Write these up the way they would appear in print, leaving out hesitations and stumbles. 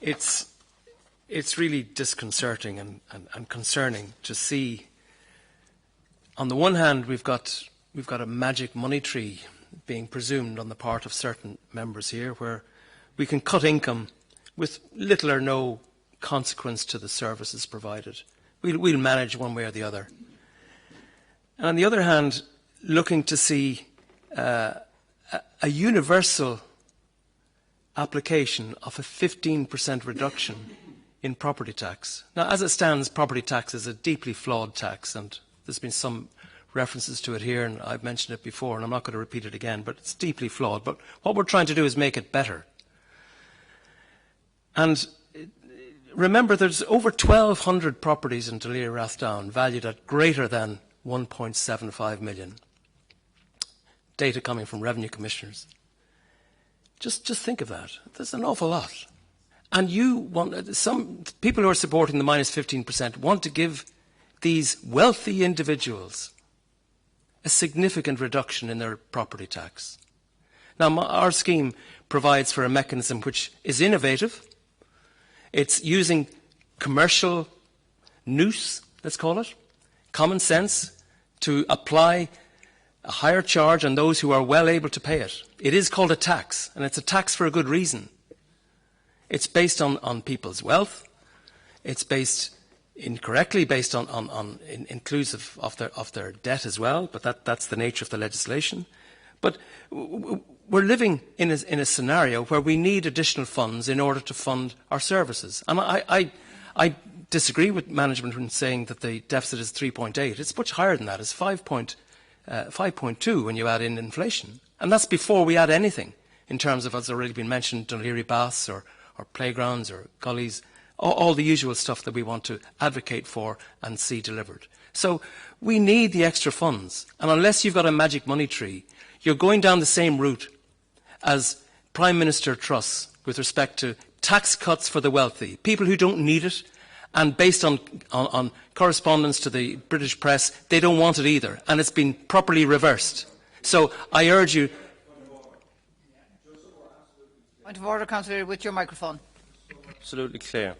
It's really disconcerting and concerning to see. On the one hand, we've got a magic money tree being presumed on the part of certain members here, where we can cut income with little or no consequence to the services provided. We'll manage one way or the other. And on the other hand, looking to see a universal application of a 15% reduction in property tax. Now, as it stands, property tax is a deeply flawed tax, and there's been some references to it here, and I've mentioned it before, and I'm not going to repeat it again, but it's deeply flawed. But what we're trying to do is make it better. And remember, there's over 1,200 properties in Dún Laoghaire-Rathdown valued at greater than 1.75 million. Data coming from revenue commissioners. Just think of that. There's an awful lot. And you want, some people who are supporting the minus 15% want to give these wealthy individuals a significant reduction in their property tax. Now, our scheme provides for a mechanism which is innovative. It's using commercial nous, let's call it, common sense, to apply a higher charge on those who are well able to pay it. It is called a tax, and it's a tax for a good reason. It's based on people's wealth. It's based incorrectly based on inclusive of their debt as well, but that's the nature of the legislation. But we're living in a scenario where we need additional funds in order to fund our services. And I disagree with management in saying that the deficit is 3.8. It's much higher than that. It's 5.2 when you add in inflation. And that's before we add anything in terms of, as already been mentioned, Dún Laoghaire baths or playgrounds or gullies, all the usual stuff that we want to advocate for and see delivered. So we need the extra funds. And unless you've got a magic money tree, you're going down the same route as Prime Minister Truss with respect to tax cuts for the wealthy, people who don't need it. And based on correspondence to the British press, they don't want it either. And it's been properly reversed. So I urge you. Point of order, Councillor, with your microphone. Absolutely clear.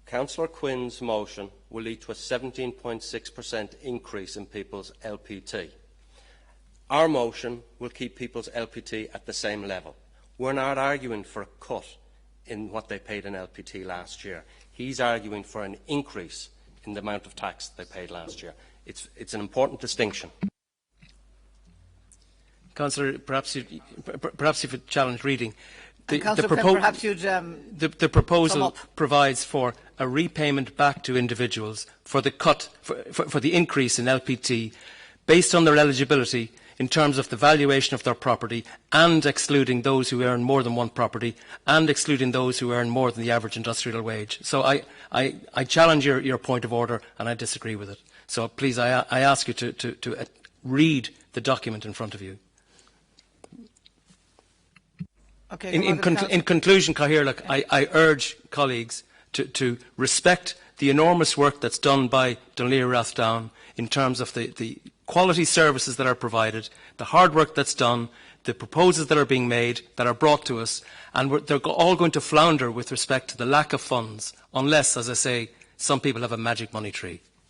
Councillor Quinn's motion will lead to a 17.6% increase in people's LPT. Our motion will keep people's LPT at the same level. We're not arguing for a cut in what they paid in LPT last year. He's arguing for an increase in the amount of tax they paid last year. It's an important distinction. Councillor, perhaps you could challenge reading. The proposal provides for a repayment back to individuals for the cut, for the increase in LPT based on their eligibility in terms of the valuation of their property and excluding those who earn more than one property and excluding those who earn more than the average industrial wage. So I challenge your point of order and I disagree with it. So please, I ask you to read the document in front of you. Okay, in conclusion, Cathaoirleach, I urge colleagues to respect the enormous work that's done by Dún Laoghaire-Rathdown in terms of the quality services that are provided, the hard work that's done, the proposals that are being made, that are brought to us, and they're all going to flounder with respect to the lack of funds, unless, as I say, some people have a magic money tree.